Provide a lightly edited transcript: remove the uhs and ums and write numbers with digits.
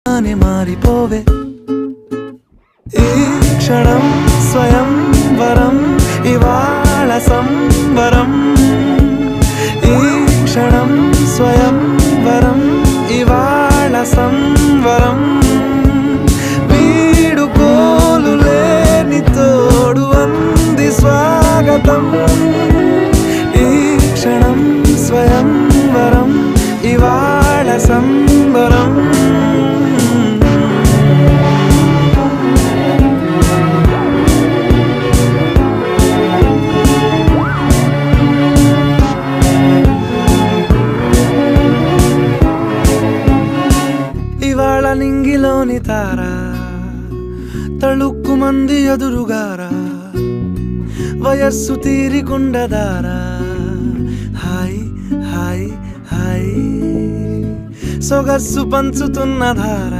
తానే మారిపోవే ఈ క్షణం స్వయం వరం ఇవాళ సంబరం ఈ క్షణం స్వయం వరం ఇవాళ సంవరం వీడుకోలు లేని తోడు అంది స్వాగతం ఈ క్షణం స్వయం వరం ఇవాళ సంబరం ఇవాళ నింగిలోని తారా తళుక్కు మంది ఎదురుగారా వయస్సు తీరికుండదారా హాయ్ హాయ్ హాయ్ సొగస్సు పంచుతున్న ధార